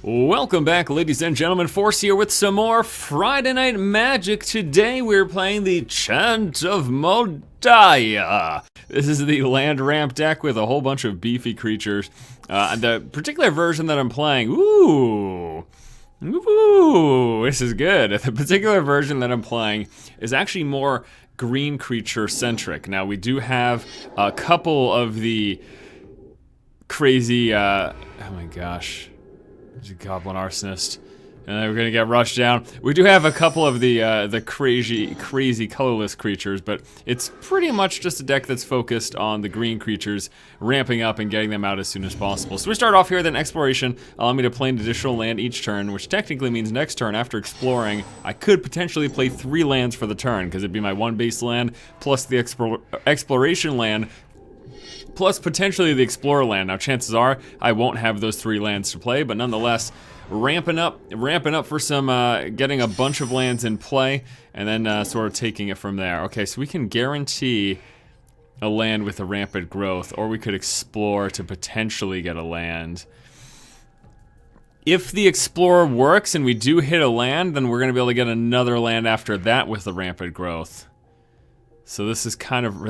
Welcome back, ladies and gentlemen. Force here with some more Friday Night Magic. Today we're playing the Chant of Modaya. This is the land ramp deck with a whole bunch of beefy creatures. The particular version that I'm playing, ooh, this is good. The particular version that I'm playing is actually more green creature centric. Now we do have a couple of the crazy, oh my gosh. There's a Goblin Arsonist, and then we're gonna get rushed down. We do have a couple of the crazy colorless creatures, but it's pretty much just a deck that's focused on the green creatures, ramping up and getting them out as soon as possible. So we start off here with an exploration, allow me to play an additional land each turn, which technically means next turn after exploring, I could potentially play 3 lands for the turn, because it'd be my 1 base land plus the exploration land, plus potentially the Explorer land. Now chances are I won't have those 3 lands to play, but nonetheless, ramping up for some, getting a bunch of lands in play, and then sort of taking it from there. Okay, so we can guarantee a land with a rampant growth, or we could explore to potentially get a land. If the Explorer works and we do hit a land, then we're gonna be able to get another land after that with the rampant growth. So this is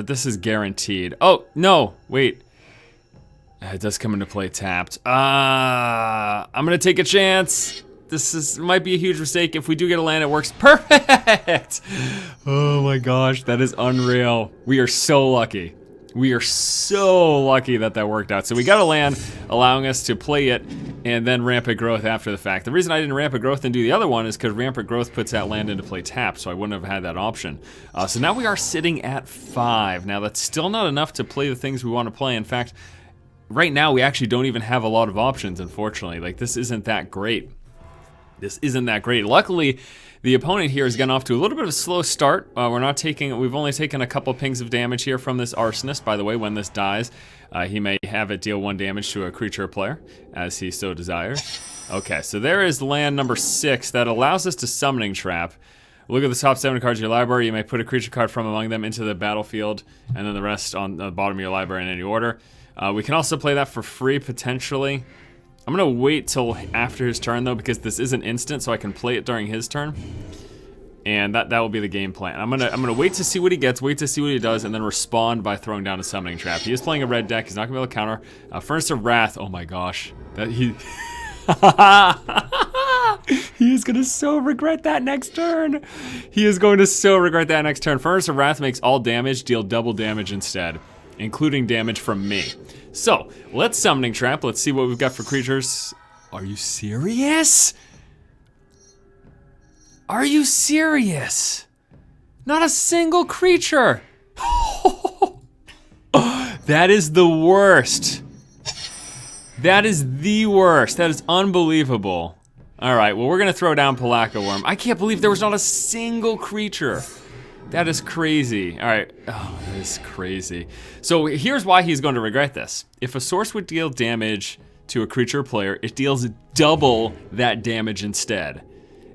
this is guaranteed. Oh, no, wait. It does come into play tapped. I'm gonna take a chance. Might be a huge mistake. If we do get a land, it works perfect. Oh my gosh, that is unreal. We are so lucky. We are so lucky that that worked out. So we got a land, allowing us to play it, and then rampant growth after the fact. The reason I didn't rampant growth and do the other one is because rampant growth puts that land into play tapped, so I wouldn't have had that option. So now we are sitting at 5. Now that's still not enough to play the things we want to play. In fact, right now we actually don't even have a lot of options, unfortunately. Like, this isn't that great. This isn't that great. Luckily, the opponent here has gotten off to a little bit of a slow start. We've only taken a couple pings of damage here from this Arsonist, by the way. When this dies, he may have it deal 1 damage to a creature or player, as he so desires. Okay, so there is land number 6 that allows us to Summoning Trap. Look at the top 7 cards of your library. You may put a creature card from among them into the battlefield, and then the rest on the bottom of your library in any order. We can also play that for free, potentially. I'm gonna wait till after his turn though, because this isn't instant, so I can play it during his turn. And that will be the game plan. I'm gonna wait to see what he gets, wait to see what he does, and then respond by throwing down a Summoning Trap. He is playing a red deck, he's not gonna be able to counter. Furnace of Wrath, oh my gosh. He is gonna so regret that next turn. He is going to so regret that next turn. Furnace of Wrath makes all damage deal double damage instead, including damage from me. So, let's Summoning Trap. Let's see what we've got for creatures. Are you serious? Are you serious? Not a single creature. That is the worst. That is the worst. That is unbelievable. All right, well, we're gonna throw down Palaka Worm. I can't believe there was not a single creature. That is crazy. All right, oh, that is crazy. So here's why he's going to regret this. If a source would deal damage to a creature or player, it deals double that damage instead.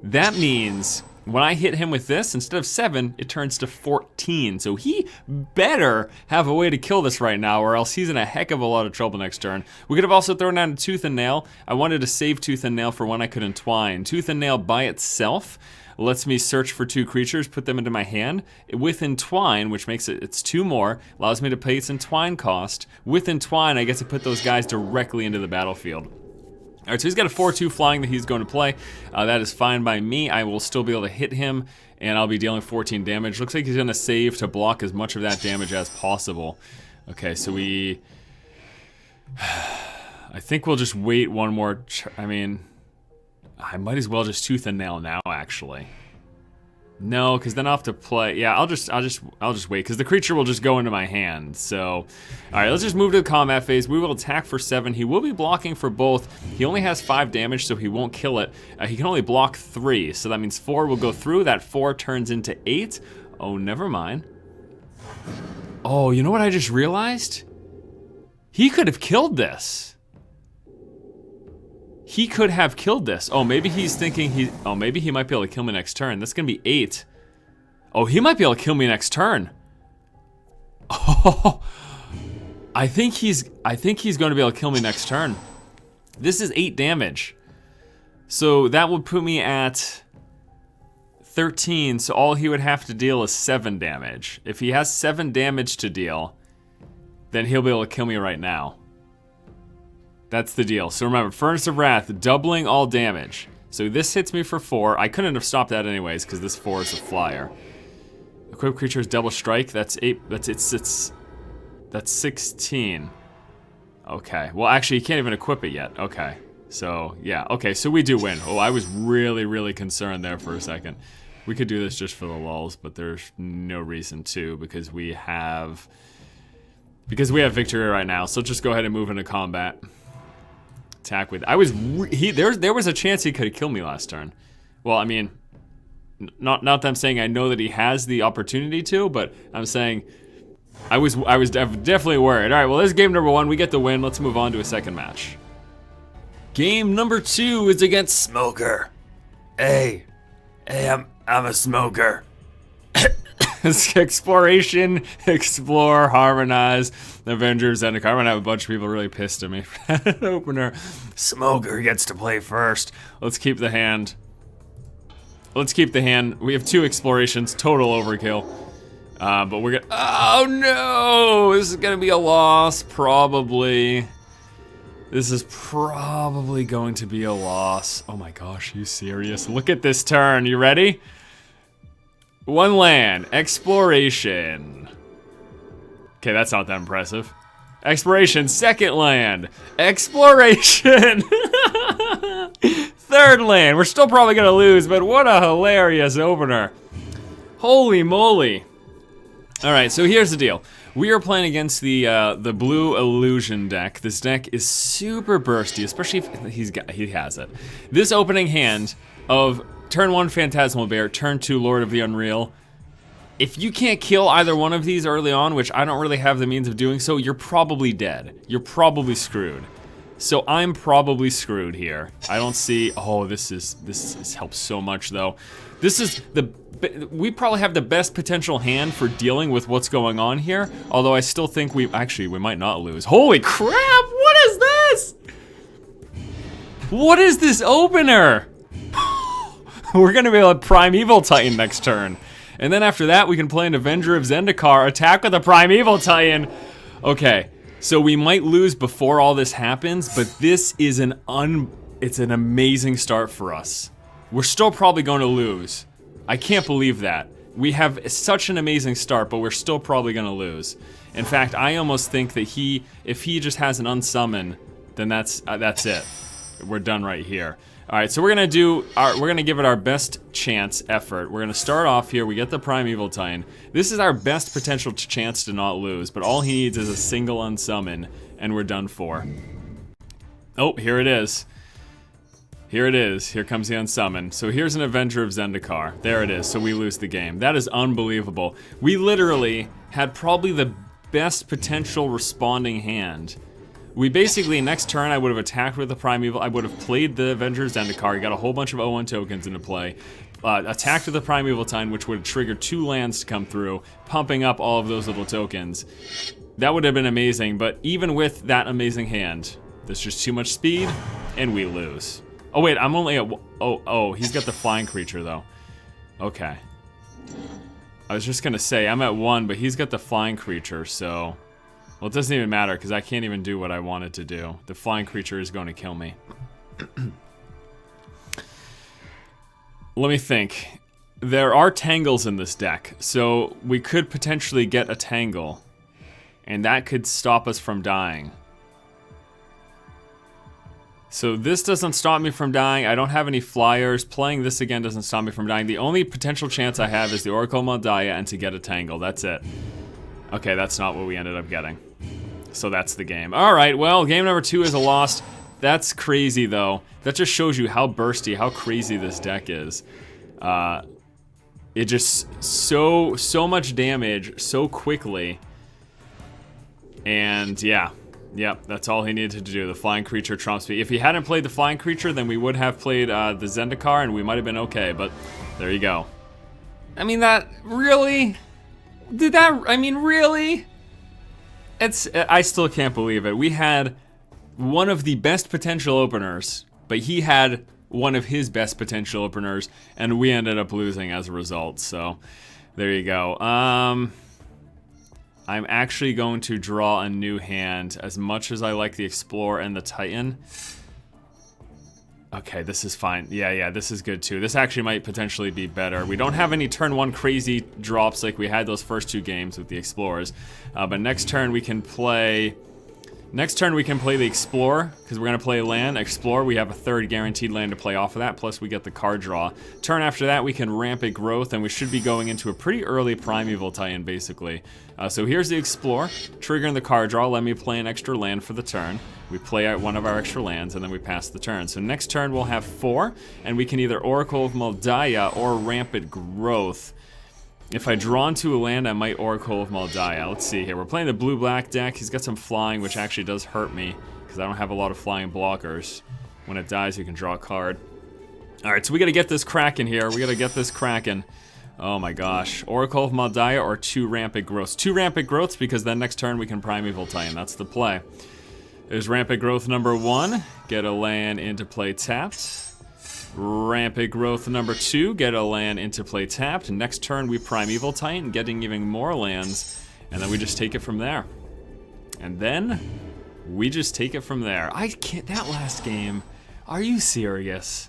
That means when I hit him with this, instead of 7, it turns to 14. So he better have a way to kill this right now, or else he's in a heck of a lot of trouble next turn. We could have also thrown down a Tooth and Nail. I wanted to save Tooth and Nail for when I could Entwine. Tooth and Nail by itself lets me search for 2 creatures, put them into my hand. With Entwine, which makes it's 2 more, allows me to pay its Entwine cost. With Entwine, I get to put those guys directly into the battlefield. All right, so he's got a 4/2 flying that he's going to play. That is fine by me. I will still be able to hit him, and I'll be dealing 14 damage. Looks like he's gonna save to block as much of that damage as possible. Okay, so I think we'll just wait one more, I might as well just Tooth and Nail now, actually. No, because then I'll have to play. Yeah, I'll just wait, because the creature will just go into my hand. So, all right, let's just move to the combat phase. We will attack for 7. He will be blocking for both. He only has 5 damage, so he won't kill it. He can only block 3, so that means 4 will go through. That 4 turns into 8. Oh, never mind. Oh, you know what I just realized? He could have killed this. He could have killed this. Oh, maybe he's thinking maybe he might be able to kill me next turn. That's gonna be 8. Oh, he might be able to kill me next turn. Oh, I think he's gonna be able to kill me next turn. This is 8 damage. So that would put me at 13, so all he would have to deal is 7 damage. If he has 7 damage to deal, then he'll be able to kill me right now. That's the deal. So remember, Furnace of Wrath, doubling all damage. So this hits me for 4. I couldn't have stopped that anyways, because this 4 is a flyer. Equipped creature's double strike, that's 8, that's 16. Okay, well actually you can't even equip it yet. Okay, so yeah, okay, so we do win. Oh, I was really, really concerned there for a second. We could do this just for the lulz, but there's no reason to, because we have victory right now. So just go ahead and move into combat. Attack with. There was a chance he could have killed me last turn. Well, I mean, not that I'm saying I know that he has the opportunity to, but I'm saying I was definitely worried. All right, well, this is game number 1. We get the win. Let's move on to a second match. Game number 2 is against Smoker. Hey, I'm a smoker. Exploration, explore, harmonize, Avengers, and I'm gonna have a bunch of people really pissed at me for that opener. Smoker gets to play first. Let's keep the hand. We have 2 explorations, total overkill. But we're gonna. Oh no! This is gonna be a loss, probably. This is probably going to be a loss. Oh my gosh, are you serious? Look at this turn. You ready? 1 land, exploration. Okay, that's not that impressive. Exploration, 2nd land, exploration. 3rd land, we're still probably gonna lose, but what a hilarious opener. Holy moly. All right, so here's the deal. We are playing against the blue illusion deck. This deck is super bursty, especially if he has it. This opening hand of turn 1 Phantasmal Bear, turn 2 Lord of the Unreal. If you can't kill either one of these early on, which I don't really have the means of doing so, you're probably dead. You're probably screwed. So I'm probably screwed here. I don't see. Oh, this helps so much though. This is we probably have the best potential hand for dealing with what's going on here. Although I still think we might not lose. Holy crap! What is this? What is this opener? We're gonna be able to Primeval Titan next turn. And then after that, we can play an Avenger of Zendikar, attack with a Primeval Titan. Okay, so we might lose before all this happens, but this is it's an amazing start for us. We're still probably going to lose. I can't believe that. We have such an amazing start, but we're still probably going to lose. In fact, I almost think that if he just has an unsummon, then that's it. We're done right here. All right, so we're gonna give it our best chance effort. We're gonna start off here. We get the Primeval Titan. This is our best potential chance to not lose, but all he needs is a single unsummon, and we're done for. Oh, here it is. Here it is. Here comes the unsummon. So here's an Avenger of Zendikar. There it is. So we lose the game. That is unbelievable. We literally had probably the best potential responding hand. We basically, next turn, I would have attacked with the Primeval. I would have played the Avenger of Zendikar, got a whole bunch of 0-1 tokens into play, attacked with the Primeval Titan, which would have triggered 2 lands to come through, pumping up all of those little tokens. That would have been amazing, but even with that amazing hand, there's just too much speed, and we lose. Oh wait, I'm only at, oh, he's got the flying creature though. Okay. I was just gonna say, I'm at 1, but he's got the flying creature, so... Well, it doesn't even matter, because I can't even do what I wanted to do. The flying creature is going to kill me. Let me think. There are tangles in this deck, so we could potentially get a tangle, and that could stop us from dying. So this doesn't stop me from dying. I don't have any flyers. Playing this again doesn't stop me from dying. The only potential chance I have is the Oracle Maldaya and to get a tangle. That's it. Okay, that's not what we ended up getting. So that's the game. All right, well, game number 2 is a loss. That's crazy, though. That just shows you how bursty, how crazy this deck is. It just so much damage so quickly. And yeah, that's all he needed to do. The flying creature trumps me. If he hadn't played the flying creature, then we would have played the Zendikar, and we might have been okay. But there you go. I mean, that really. Really? I still can't believe it. We had one of the best potential openers, but he had one of his best potential openers, and we ended up losing as a result. So there you go. I'm actually going to draw a new hand. As much as I like the Explorer and the Titan. Okay, this is fine. Yeah, this is good too. This actually might potentially be better. We don't have any turn 1 crazy drops like we had those first 2 games with the Explorers. But next turn we can play... Next turn we can play the Explorer, because we're going to play land. Explorer, we have a 3rd guaranteed land to play off of that, plus we get the card draw. Turn after that we can Rampant Growth, and we should be going into a pretty early Primeval Titan, basically. So here's the Explorer, triggering the card draw. Let me play an extra land for the turn. We play out one of our extra lands, and then we pass the turn. So next turn we'll have 4, and we can either Oracle of Maldaya or Rampant Growth. If I draw into a land, I might Oracle of Maldaya. Let's see here. We're playing the blue-black deck. He's got some flying, which actually does hurt me, because I don't have a lot of flying blockers. When it dies, you can draw a card. Alright, so we gotta get this cracking here. We gotta get this cracking. Oh my gosh. Oracle of Maldaya or 2 Rampant Growths. 2 Rampant Growths, because then next turn we can Primeval Titan. That's the play. There's Rampant Growth number 1. Get a land into play tapped. Rampant Growth number 2, get a land into play tapped. Next turn we Primeval Titan, getting even more lands, and then we just take it from there. And then we just take it from there. I can't, that last game, are you serious?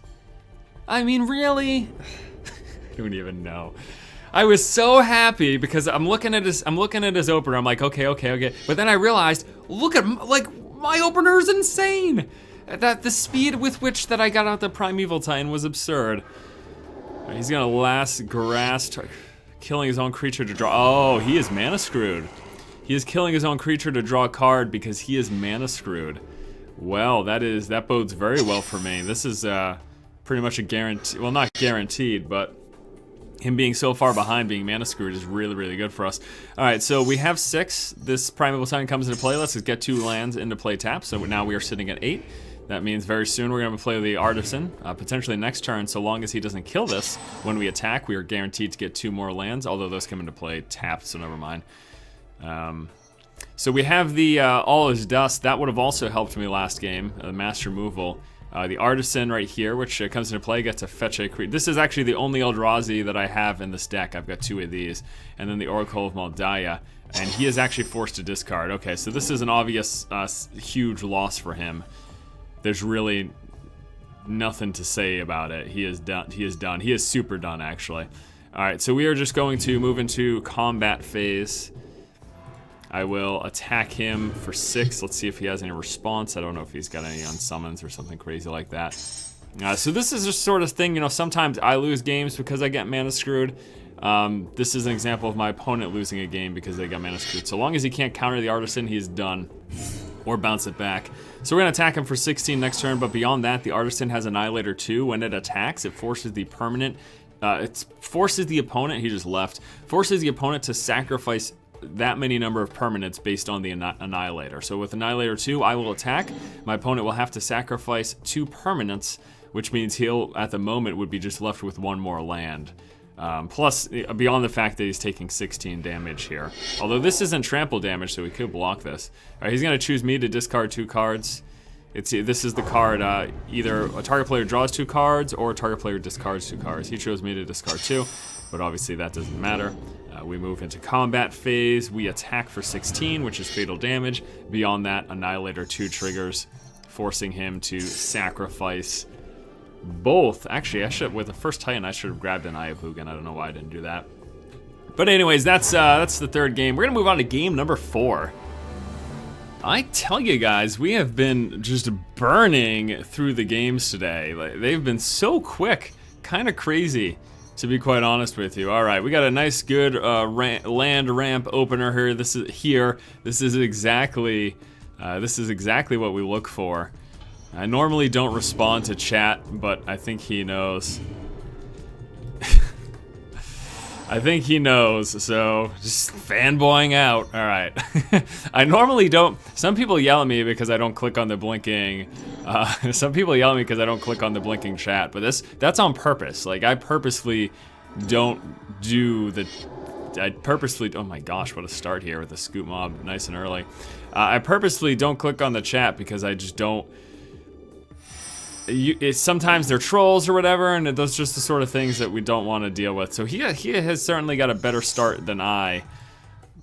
I mean, really? I don't even know. I was so happy because I'm looking at his opener. I'm like, okay. But then I realized, look at, like, my opener is insane. That the speed with which that I got out the Primeval Titan was absurd. He's gonna last grass, killing his own creature to draw. Oh, he is mana screwed. He is killing his own creature to draw a card because he is mana screwed. Well, that bodes very well for me. This is pretty much a guarantee. Well, not guaranteed, but him being so far behind, being mana screwed, is really good for us. All right, so we have 6. This Primeval Titan comes into play. Let's just get 2 lands into play tap. So now we are sitting at 8. That means very soon we're going to play the Artisan, potentially next turn. So long as he doesn't kill this, when we attack, we are guaranteed to get 2 more lands, although those come into play tapped, so never mind. So we have the All Is Dust. That would have also helped me last game, mass removal. The Artisan right here, which comes into play, gets to fetch a creature. This is actually the only Eldrazi that I have in this deck. I've got 2 of these. And then the Oracle of Maldaya. And he is actually forced to discard. Okay, so this is an obvious huge loss for him. There's really nothing to say about it. He is done. He is done. He is super done, actually. All right, so we are just going to move into combat phase. I will attack him for 6. Let's see if he has any response. I don't know if he's got any unsummons or something crazy like that. So this is the sort of thing, you know, sometimes I lose games because I get mana screwed. This is an example of my opponent losing a game because they got mana screwed. So long as he can't counter the Artisan, he is done. Or bounce it back. So we're going to attack him for 16 next turn, but beyond that, the Artisan has Annihilator 2. When it attacks, it forces the permanent, forces the opponent, he just left, forces the opponent to sacrifice that many number of permanents based on the Annihilator. So with Annihilator 2, I will attack. My opponent will have to sacrifice 2 permanents, which means he'll, at the moment, would be just left with 1 more land. Plus, beyond the fact that he's taking 16 damage here. Although this isn't trample damage, so we could block this. Alright, he's going to choose me to discard 2 cards. This is the card, either a target player draws 2 cards, or a target player discards 2 cards. He chose me to discard 2, but obviously that doesn't matter. We move into combat phase. We attack for 16, which is fatal damage. Beyond that, Annihilator 2 triggers, forcing him to sacrifice both. Actually, with the first Titan, I should have grabbed an Eye of Hugin. I don't know why I didn't do that. But anyways, that's the 3rd game. We're gonna move on to game number 4. I tell you guys, we have been just burning through the games today. Like, they've been so quick, kind of crazy, to be quite honest with you. All right, we got a nice, good land ramp opener here. This is exactly what we look for. I normally don't respond to chat, but I think he knows. I think he knows, so just fanboying out. All right. I normally don't. Some people yell at me because I don't click on the blinking. Some people yell at me because I don't click on the blinking chat, but that's on purpose. Like, I purposely don't do the. Oh my gosh, what a start here with the scoop mob, nice and early. I purposely don't click on the chat because I just don't. sometimes they're trolls or whatever, and those are just the sort of things that we don't want to deal with. So he has certainly got a better start than I,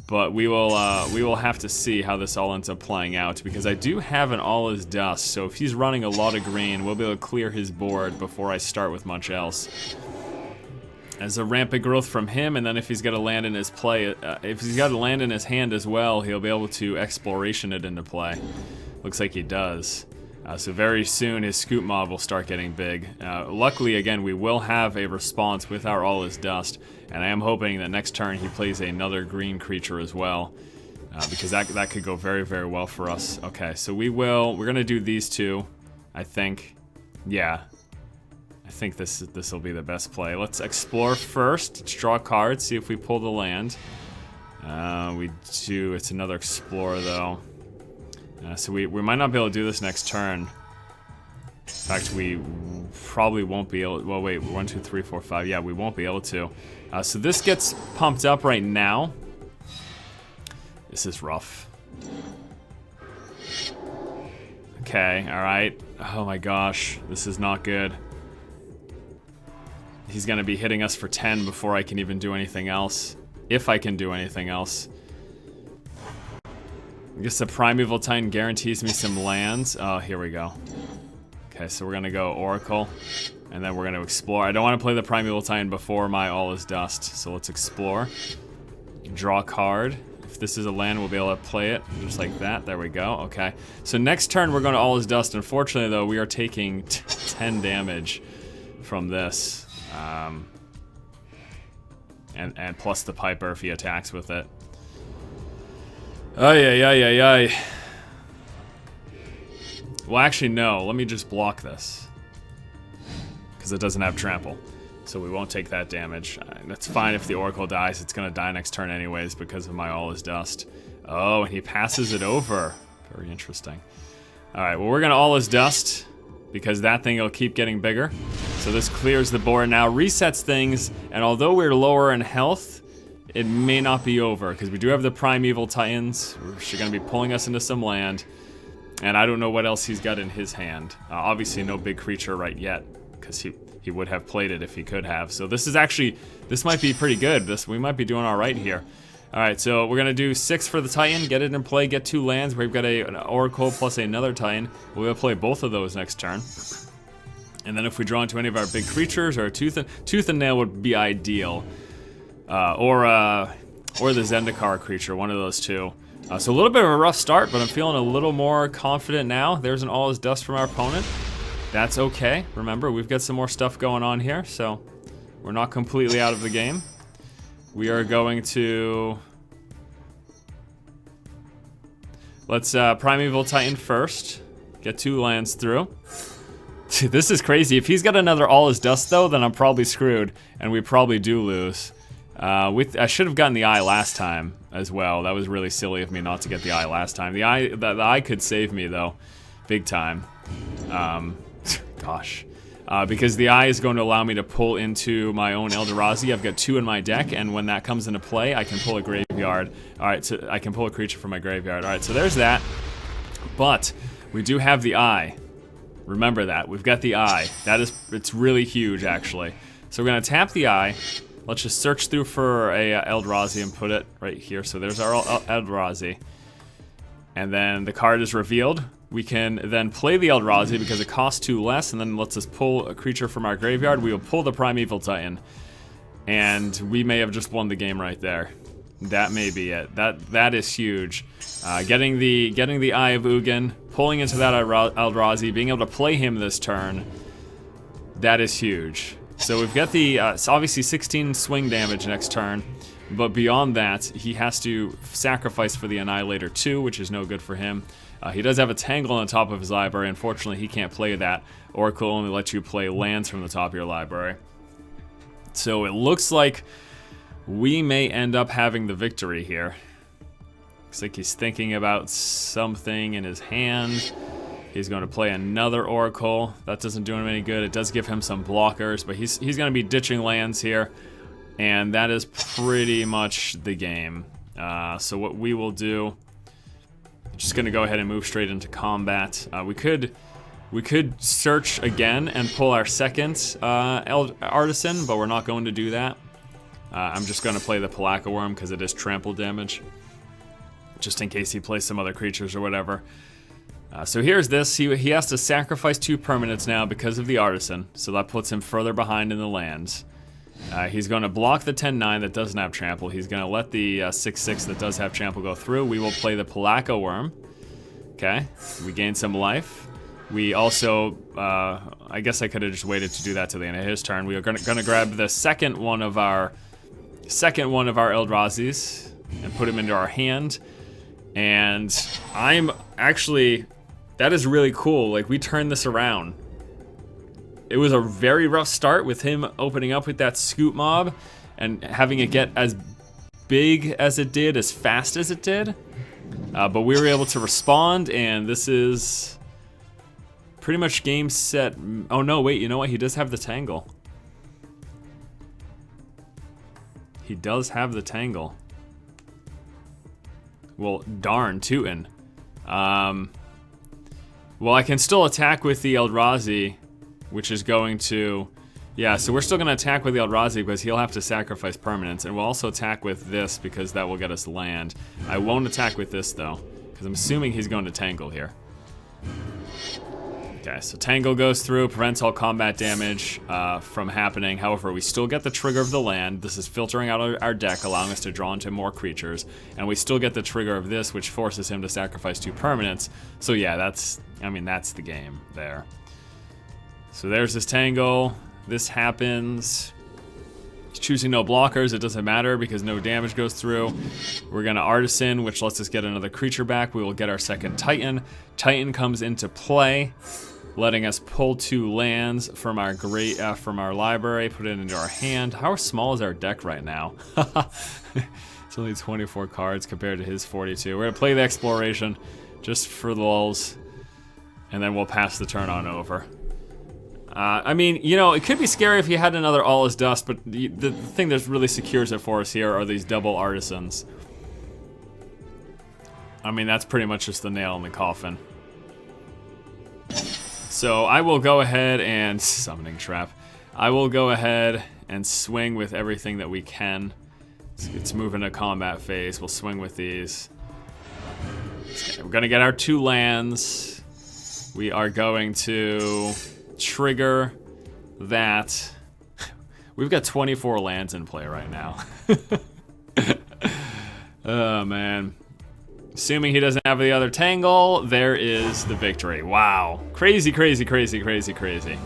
but we will have to see how this all ends up playing out, because I do have an All Is Dust, so if he's running a lot of green, we'll be able to clear his board before I start with much else. As a rampant growth from him, and then if he's got a land in his play, if he's got a land in his hand as well, he'll be able to exploration it into play. Looks like he does. So very soon his scoop mob will start getting big. Luckily, again, we will have a response with our All Is Dust, and I am hoping that next turn he plays another green creature as well, because that could go very, very well for us. Okay, so we're gonna do these two, I think. Yeah, I think this will be the best play. Let's explore first. Let's draw a card, see if we pull the land. We do. It's another explorer though. So we might not be able to do this next turn. In fact, we probably won't be able. Well, wait, 1, 2, 3, 4, 5. Yeah, we won't be able to. So this gets pumped up right now. This is rough. Okay, all right. Oh my gosh, this is not good. He's gonna be hitting us for 10 before I can even do anything else. If I can do anything else. I guess the Primeval Titan guarantees me some lands. Oh, here we go. Okay, so we're gonna go Oracle, and then we're gonna explore. I don't want to play the Primeval Titan before my All Is Dust, so let's explore. Draw a card. If this is a land, we'll be able to play it just like that. There we go. Okay. So next turn, we're going to All Is Dust. Unfortunately, though, we are taking 10 damage from this, and plus the Piper if he attacks with it. Ay. Well, actually, no. Let me just block this. Because it doesn't have trample. So we won't take that damage. That's fine if the Oracle dies. It's going to die next turn anyways because of my All Is Dust. Oh, and he passes it over. Very interesting. Alright, well, we're going to All Is Dust because that thing will keep getting bigger. So this clears the board now, resets things, and although we're lower in health, it may not be over, because we do have the Primeval Titans, which are going to be pulling us into some land, and I don't know what else he's got in his hand. Obviously no big creature right yet, because he would have played it if he could have. So this might be pretty good. We might be doing all right here. All right, so we're going to do 6 for the Titan, get it in play, get 2 lands. We've got an Oracle plus another Titan. We'll play both of those next turn. And then if we draw into any of our big creatures, or a Tooth and Nail would be ideal. Or the Zendikar creature, one of those two. So a little bit of a rough start, but I'm feeling a little more confident now. There's an All Is Dust from our opponent. That's okay. Remember, we've got some more stuff going on here, so we're not completely out of the game. We are going to... Let's Primeval Titan first. Get 2 lands through. This is crazy. If he's got another All Is Dust, though, then I'm probably screwed, and we probably do lose. I should have gotten the eye last time as well. That was really silly of me not to get the eye last time. The eye could save me, though, big time. Gosh. Because the eye is going to allow me to pull into my own Eldrazi. I've got 2 in my deck, and when that comes into play, I can pull a graveyard. Alright, so I can pull a creature from my graveyard. Alright, so there's that. But we do have the eye. Remember that. We've got the eye. It's really huge, actually. So we're going to tap the eye. Let's just search through for a Eldrazi and put it right here. So there's our Eldrazi. And then the card is revealed. We can then play the Eldrazi because it costs 2 less, and then lets us pull a creature from our graveyard. We will pull the Primeval Titan, and we may have just won the game right there. That may be it. That is huge. Getting the Eye of Ugin, pulling into that Eldrazi, being able to play him this turn. That is huge. So we've got the obviously 16 swing damage next turn. But beyond that, he has to sacrifice for the Annihilator 2, which is no good for him. He does have a Tangle on the top of his library. Unfortunately, he can't play that. Oracle only lets you play lands from the top of your library. So it looks like we may end up having the victory here. Looks like he's thinking about something in his hand. He's going to play another Oracle. That doesn't do him any good. It does give him some blockers, but he's going to be ditching lands here. And that is pretty much the game. So what we will do, just going to go ahead and move straight into combat. We could We could search again and pull our second Artisan, but we're not going to do that. I'm just going to play the Palaka Worm because it is trample damage, just in case he plays some other creatures or whatever. So here's this. He has to sacrifice 2 permanents now because of the Artisan, so that puts him further behind in the lands. He's going to block the 10-9 that doesn't have trample. He's going to let the 6-6 that does have trample go through. We will play the Palaka Worm. Okay, we gain some life. We also, I guess I could have just waited to do that to the end of his turn. We are going to grab the second one of our Eldrazi's and put him into our hand. And I'm actually, that is really cool. Like, we turned this around. It was a very rough start with him opening up with that Scoop Mob and having it get as big as it did, as fast as it did. But we were able to respond, and this is pretty much game set. Oh no, wait, you know what? He does have the Tangle. He does have the Tangle. Well, darn tootin'. Well, I can still attack with the Eldrazi, which is going to... Yeah, so we're still going to attack with the Eldrazi because he'll have to sacrifice permanents, and we'll also attack with this because that will get us land. I won't attack with this, though, because I'm assuming he's going to Tangle here. Okay, so Tangle goes through, prevents all combat damage from happening. However, we still get the trigger of the land. This is filtering out our deck, allowing us to draw into more creatures. And we still get the trigger of this, which forces him to sacrifice 2 permanents. So yeah, that's the game there. So there's this Tangle. This happens. He's choosing no blockers. It doesn't matter because no damage goes through. We're going to Artisan, which lets us get another creature back. We will get our second Titan. Titan comes into play, letting us pull 2 lands from our library, put it into our hand. How small is our deck right now? It's only 24 cards compared to his 42. We're going to play the Exploration just for the lulz, and then we'll pass the turn on over. I mean, you know, it could be scary if he had another All Is Dust, but the thing that really secures it for us here are these double Artisans. I mean, that's pretty much just the nail in the coffin. So I will go ahead and... Summoning Trap. I will go ahead and swing with everything that we can. It's moving to combat phase. We'll swing with these. Okay, we're going to get our 2 lands. We are going to trigger that. We've got 24 lands in play right now. Oh, man. Assuming he doesn't have the other Tangle, there is the victory. Wow. Crazy, crazy, crazy, crazy, crazy.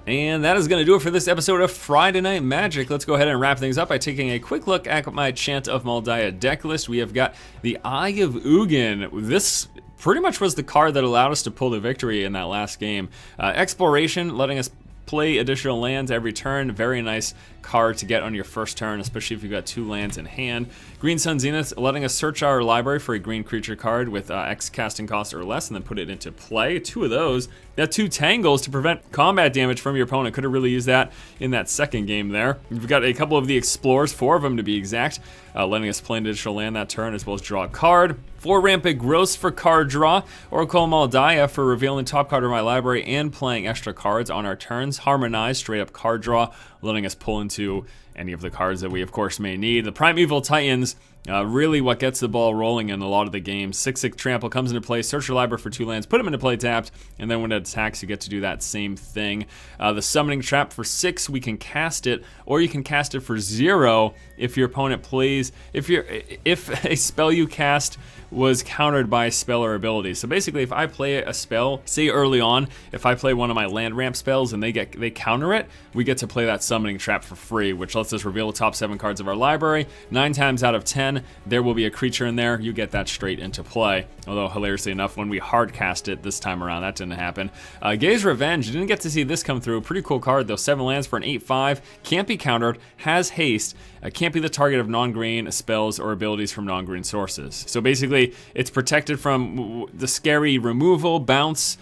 And that is going to do it for this episode of Friday Night Magic. Let's go ahead and wrap things up by taking a quick look at my Chant of Moldiah deck list. We have got the Eye of Ugin. This pretty much was the card that allowed us to pull the victory in that last game. Exploration, letting us play additional lands every turn. Very nice card to get on your first turn, especially if you've got 2 lands in hand. Green Sun Zenith, letting us search our library for a green creature card with X casting cost or less, and then put it into play. 2 of those. That 2 Tangles to prevent combat damage from your opponent. Could have really used that in that second game there. We've got a couple of the Explorers, 4 of them to be exact, letting us play an additional land that turn, as well as draw a card. 4 Rampant Growths for card draw. Oracle Moldiah for revealing top card of my library and playing extra cards on our turns. Harmonize, straight up card draw, letting us pull into any of the cards that we, of course, may need. The Primeval Titans, really what gets the ball rolling in a lot of the games. 6/6 Trample comes into play, search your library for 2 lands, put them into play tapped, and then when it attacks, you get to do that same thing. The Summoning Trap for 6, we can cast it, or you can cast it for 0 if your opponent plays, if a spell you cast was countered by a spell or ability. So basically, if I play a spell, say early on, if I play one of my land ramp spells and they counter it, we get to play that Summoning Trap for free, which lets us reveal the top 7 cards of our library. 9 times out of 10, there will be a creature in there. You get that straight into play. Although, hilariously enough, when we hard cast it this time around, that didn't happen. Gaze Revenge, you didn't get to see this come through. Pretty cool card, though. 7 lands for an 8/5. Can't be countered, has haste, can't be the target of non-green spells or abilities from non-green sources. So basically, it's protected from the scary removal, bounce,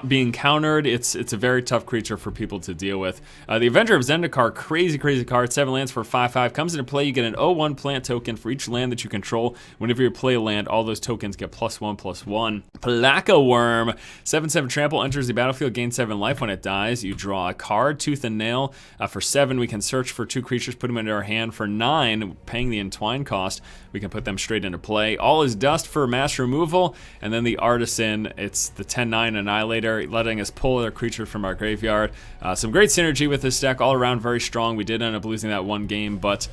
being countered. It's a very tough creature for people to deal with. The Avenger of Zendikar, crazy card. 7 lands for 5/5. Comes into play, you get an 0/1 plant token for each land that you control. Whenever you play a land, all those tokens get +1/+1. Plaka Worm, 7/7 trample, enters the battlefield, gains 7 life. When it dies, you draw a card. Tooth and Nail, for 7, we can search for 2 creatures, put them into our hand. For 9, paying the Entwine cost, we can put them straight into play. All is Dust for mass removal, and then the Artisan, it's the 10/9 Annihilator, letting us pull a creature from our graveyard. Some great synergy with this deck, all around very strong. We did end up losing that one game, but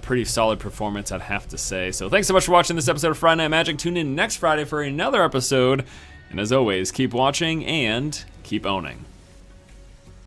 pretty solid performance, I'd have to say. So thanks so much for watching this episode of Friday Night Magic. Tune in next Friday for another episode, and as always, keep watching and keep owning.